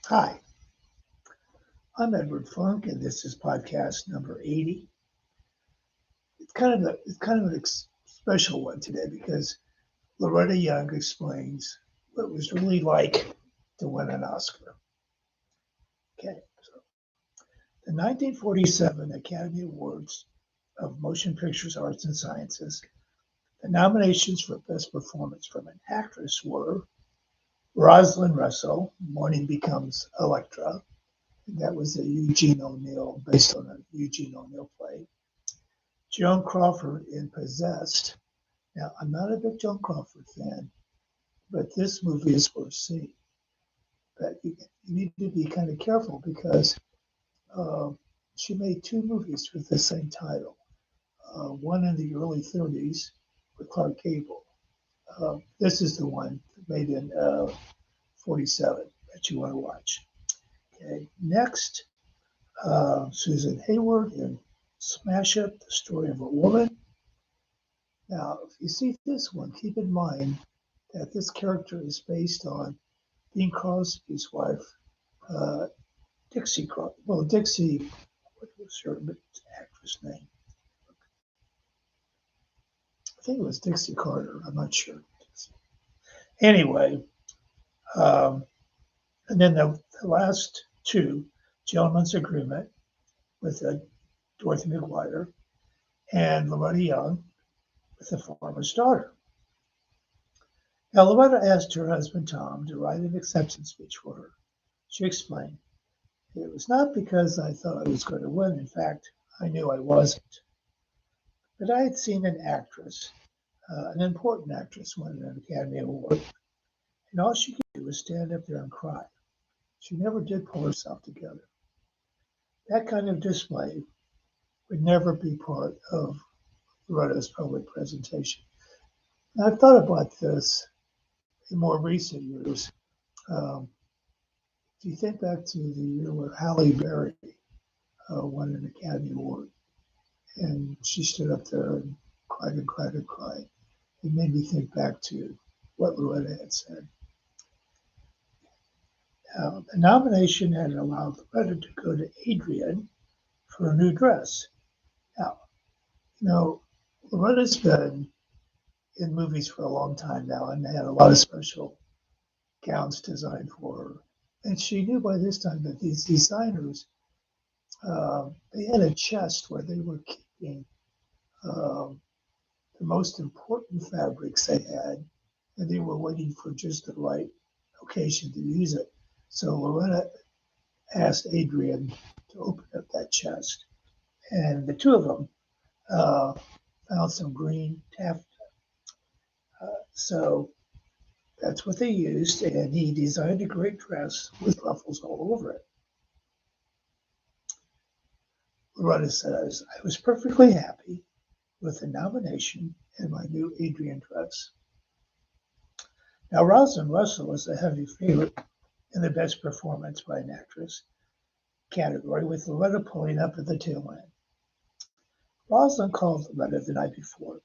Hi, I'm Edward Funk, and this is podcast number 80. It's kind of a special one today because Loretta Young explains what it was really like to win an Oscar. Okay, so the 1947 Academy Awards of Motion Pictures Arts and Sciences, the nominations for Best Performance from an Actress were Rosalind Russell, Morning Becomes Electra. That was a Eugene O'Neill, based on a Eugene O'Neill play. Joan Crawford in Possessed. Now, I'm not a big Joan Crawford fan, but this movie is worth seeing. But you need to be kind of careful because uh, she made two movies with the same title. One in the early 30s with Clark Gable. This is the one made in 47 that you want to watch. Okay, next, Susan Hayward in Smash Up, the Story of a Woman. Now, if you see this one, keep in mind that this character is based on Bing Crosby's wife, uh, Dixie Crosby. Well, Dixie, what was her actress name? I think it was Dixie Carter. I'm not sure. Anyway, um, and then the last two, Gentleman's Agreement with Dorothy McGuire and Loretta Young with The Farmer's Daughter. Now, Loretta asked her husband Tom to write an acceptance speech for her. She explained, "It was not because I thought I was going to win. In fact, I knew I wasn't. But I had seen an actress, an important actress, win an Academy Award, and all she could do was stand up there and cry. She never did pull herself together. That kind of display would never be part of Loretta's public presentation." And I've thought about this in more recent years. Um, if you think back to the year where Halle Berry won an Academy Award, and she stood up there and cried and cried and cried, it made me think back to what Loretta had said. The nomination had allowed Loretta to go to Adrian for a new dress. Now, you know, Loretta's been in movies for a long time now and had a lot of special gowns designed for her. And she knew by this time that these designers, they had a chest where they were keeping um, the most important fabrics they had, and they were waiting for just the right occasion to use it. So Loretta asked Adrian to open up that chest, and the two of them uh, found some green taffeta. So that's what they used, and he designed a great dress with ruffles all over it. Loretta says, "I was perfectly happy with the nomination and my new Adrian dress." Now, Rosalind Russell was a heavy favorite in the best performance by an actress category, with Loretta pulling up at the tail end. Rosalind called Loretta the night before.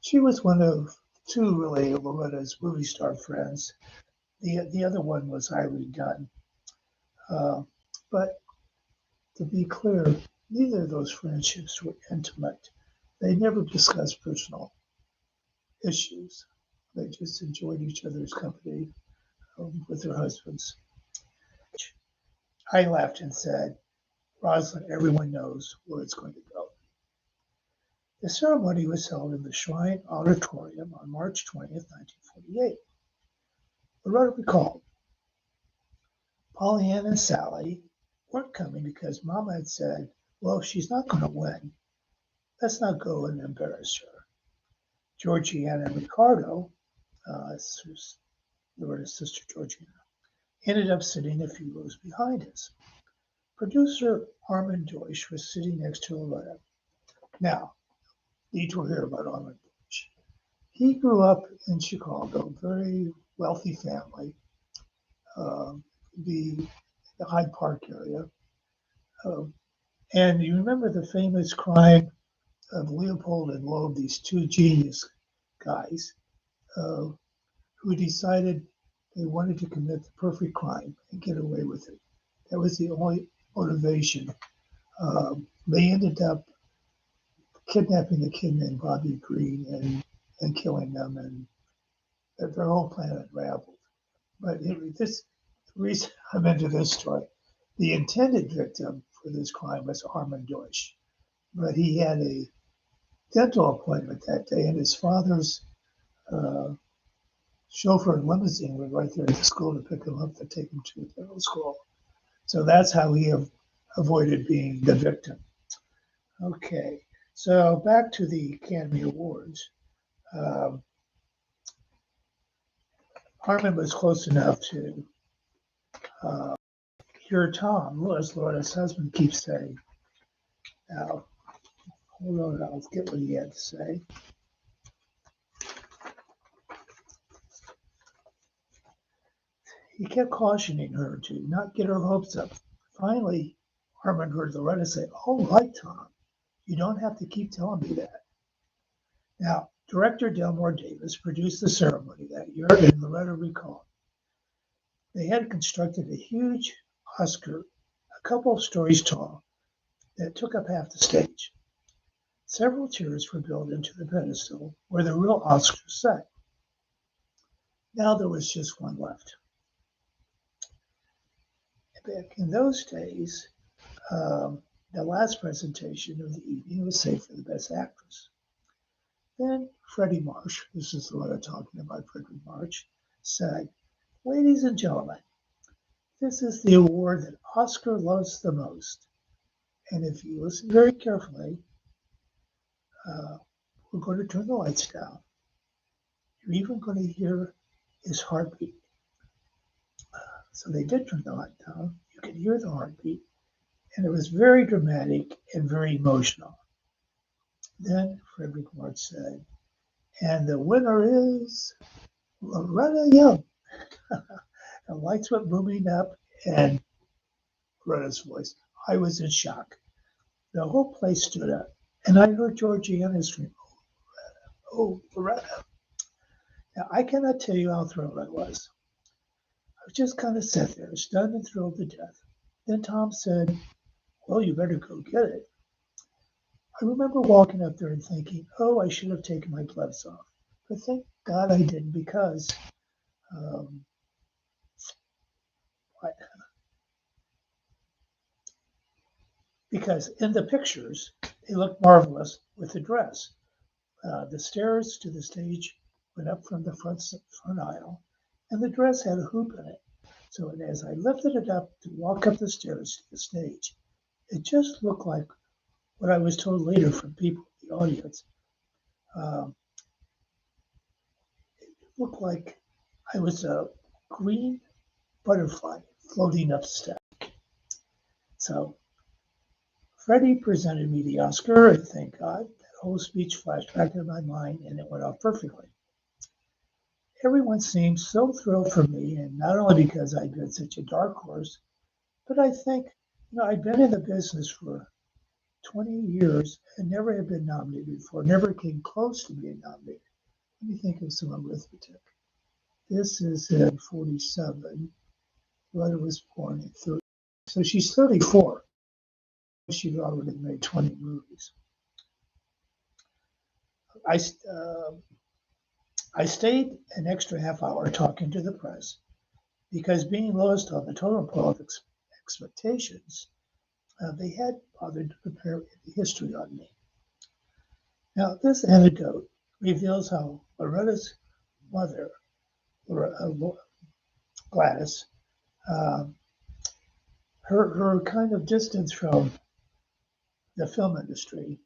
She was one of two, really, Loretta's movie star friends. The other one was Irene Dunn. Uh, but to be clear, neither of those friendships were intimate. They never discussed personal issues. They just enjoyed each other's company with their husbands. I laughed and said, "Rosalind, everyone knows where it's going to go." The ceremony was held in the Shrine Auditorium on March 20th, 1948. Loretta recalled, "Pollyanna and Sally weren't coming because Mama had said, well, if she's not going to win, let's not go and embarrass her. Georgiana and Ricardo, Loretta's sister Georgiana, ended up sitting a few rows behind us. Producer Armand Deutsch was sitting next to Loretta. Now, need to hear about Armand Deutsch. He grew up in Chicago, very wealthy family, uh, the Hyde Park area. Um, and you remember the famous crime of Leopold and Loeb, these two genius guys uh, who decided They wanted to commit the perfect crime and get away with it. That was the only motivation. They ended up kidnapping a kid named Bobby Green and killing them, and their whole plan unraveled. But the reason I'm into this story, the intended victim for this crime was Armand Deutsch, but he had a dental appointment that day, and his father's uh, chauffeur and limousine was right there at the school to pick him up to take him to the dental school. So that's how he avoided being the victim. Okay, so back to the Academy Awards. Um, Harmon was close enough to uh, hear Tom, as Loretta's husband, keeps saying. Now, hold on, I'll get what he had to say. He kept cautioning her to not get her hopes up. Finally, Harmon heard Loretta say, "All right, Tom, you don't have to keep telling me that." Now, director Delmore Davis produced the ceremony that year, and Loretta recalled. They had constructed a huge Oscar, a couple of stories tall, that took up half the stage. Several chairs were built into the pedestal where the real Oscars sat. Now there was just one left. Back in those days, the last presentation of the evening was saved for the Best Actress. Then Freddie Marsh, this is Loretta talking about Freddie Marsh, said, "Ladies and gentlemen, this is the award that Oscar loves the most. And if you listen very carefully, uh, we're going to turn the lights down. You're even going to hear his heartbeat." So they did turn the light down. You could hear the heartbeat, and it was very dramatic and very emotional. Then Frederick March said, "And the winner is Loretta Young." The lights went booming up, and Loretta's voice. I was in shock. The whole place stood up, and I heard Georgiana scream, "Oh, Loretta." Now, I cannot tell you how thrilled I was. I just kind of sat there, stunned and thrilled to death. Then Tom said, "Well, you better go get it." I remember walking up there and thinking, oh, I should have taken my gloves off. But thank God I didn't because um, because in the pictures, they looked marvelous with the dress. The stairs to the stage went up from the front aisle, and the dress had a hoop in it. So as I lifted it up to walk up the stairs to the stage, it just looked like what I was told later from people in the audience. Um, it looked like I was a green butterfly floating up step. So Freddie presented me the Oscar, and thank God that whole speech flashed back in my mind, and it went off perfectly. Everyone seemed so thrilled for me, and not only because I'd been such a dark horse, but I think, I'd been in the business for 20 years and never had been nominated before, never came close to being nominated. Let me think of some arithmetic. This is in 47. Rhoda was born in 30. So she's 34. She'd already made 20 movies. I, uh, I stayed an extra half hour talking to the press because being lowest on the totem pole of expectations, they had bothered to prepare the history on me. Now, this anecdote reveals how Loretta's mother, Gladys, uh, her kind of distance from the film industry,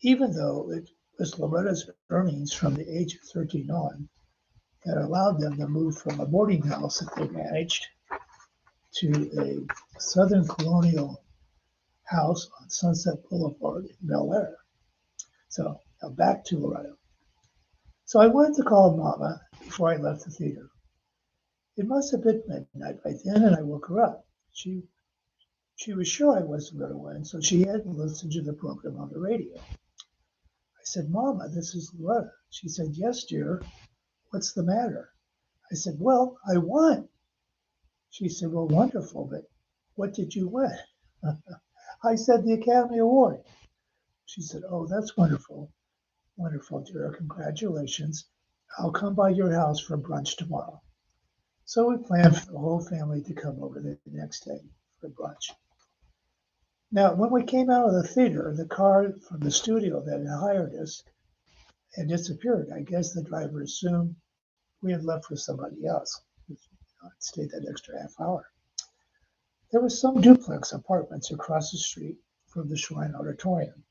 even though it was Loretta's earnings from the age of 13 on that allowed them to move from a boarding house that they managed to a Southern colonial house on Sunset Boulevard in Bel Air. So now back to Loretta. So I wanted to call Mama before I left the theater. It must have been midnight by then, and I woke her up. She was sure I wasn't going to win, so she hadn't listened to the program on the radio. I said, Mama, this is Loretta. She said, yes, dear. What's the matter? I said, well, I won. She said, well, wonderful, but what did you win? I said, the Academy Award. She said, oh, that's wonderful. Wonderful, dear. Congratulations. I'll come by your house for brunch tomorrow. So we planned for the whole family to come over the next day for brunch. Now, when we came out of the theater, the car from the studio that had hired us had disappeared. I guess the driver assumed we had left for somebody else. I'd stayed that extra half hour. There were some duplex apartments across the street from the Shrine Auditorium,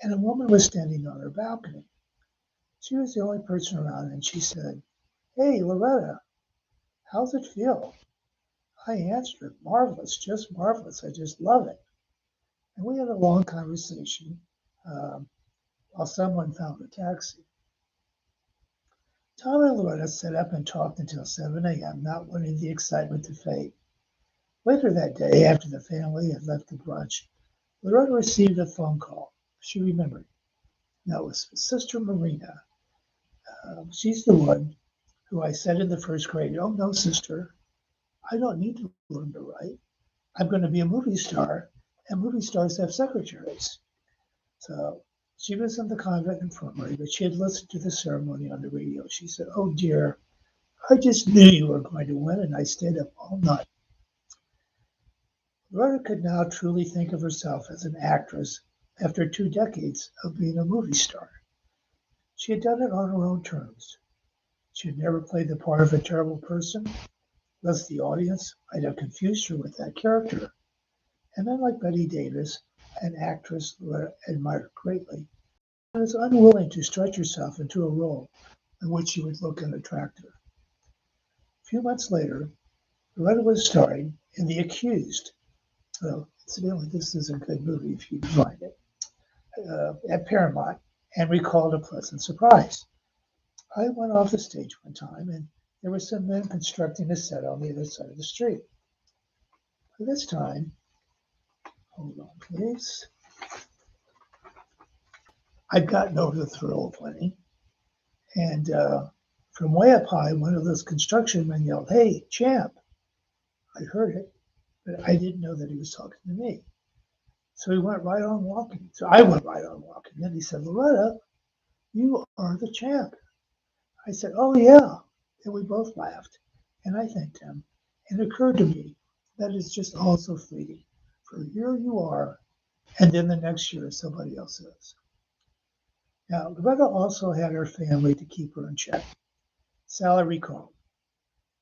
and a woman was standing on her balcony. She was the only person around, and she said, hey, Loretta, how's it feel? I answered, marvelous, just marvelous. I just love it. And we had a long conversation while someone found a taxi. Tom and Loretta sat up and talked until 7 a.m., not wanting the excitement to fade. Later that day, after the family had left the brunch, Loretta received a phone call. She remembered. That was Sister Marina. She's the one who I said in the first grade, oh, no, sister, I don't need to learn to write. I'm going to be a movie star, and movie stars have secretaries. So she was in the convent infirmary, but she had listened to the ceremony on the radio. She said, oh, dear, I just knew you were going to win, and I stayed up all night. Loretta could now truly think of herself as an actress after 2 decades of being a movie star. She had done it on her own terms. She had never played the part of a terrible person, lest the audience might have confused her with that character. And unlike Betty Davis, an actress Loretta admired greatly, she was unwilling to stretch herself into a role in which she would look unattractive. A few months later, Loretta was starring in The Accused. Well, incidentally, this is a good movie if you can find it, at Paramount, and recalled a pleasant surprise. I went off the stage one time, and there were some men constructing a set on the other side of the street. By this time, hold on, please. I'd gotten over the thrill of winning, and from way up high, one of those construction men yelled, hey, champ. I heard it, but I didn't know that he was talking to me. So he went right on walking. So I went right on walking. Then he said, Loretta, you are the champ. I said, oh, yeah. And we both laughed. And I thanked him. And it occurred to me that it's just all so fleeting. For here you are, and then the next year somebody else is. Now, Loretta also had her family to keep her in check. Sally recalled,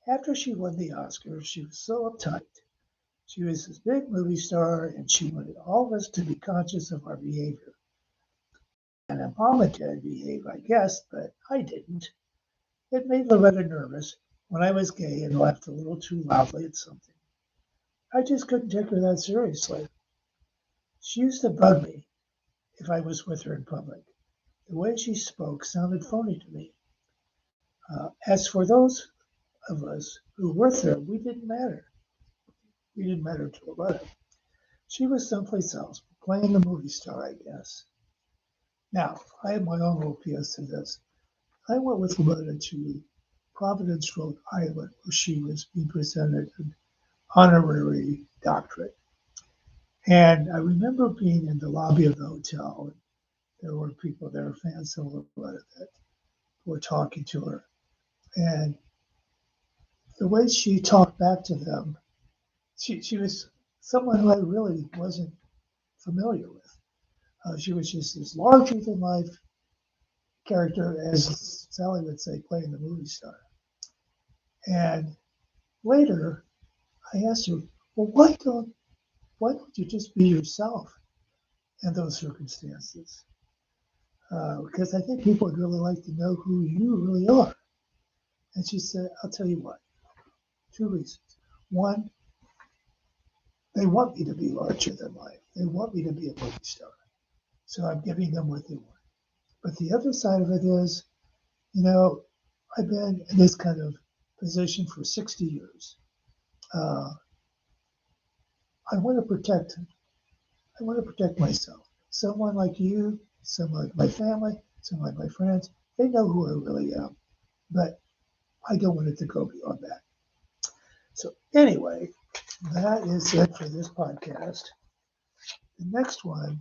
after she won the Oscar, she was so uptight. She was this big movie star, and she wanted all of us to be conscious of our behavior. And Mama did behave, I guess, but I didn't. It made Loretta nervous when I was gay and laughed a little too loudly at something. I just couldn't take her that seriously. She used to bug me if I was with her in public. The way she spoke sounded phony to me. As for those of us who were there, we didn't matter. We didn't matter to Loretta. She was someplace else, playing the movie star, I guess. Now, I have my own little PS to this. I went with Loretta to Providence, Rhode Island, where she was being presented an honorary doctorate. And I remember being in the lobby of the hotel, and there were people there, fans of Loretta, that were talking to her. And the way she talked back to them, she was someone who I really wasn't familiar with. She was just this larger than life character, as Sally would say, playing the movie star. And later, I asked her, well, why don't you just be yourself in those circumstances? Because I think people would really like to know who you really are. And she said, I'll tell you what, 2 reasons. One, they want me to be larger than life. They want me to be a movie star. So I'm giving them what they want. But the other side of it is, I've been in this kind of position for 60 years. I want to protect myself. Someone like you, someone like my family, someone like my friends, they know who I really am. But I don't want it to go beyond that. So anyway, that is it for this podcast. The next one,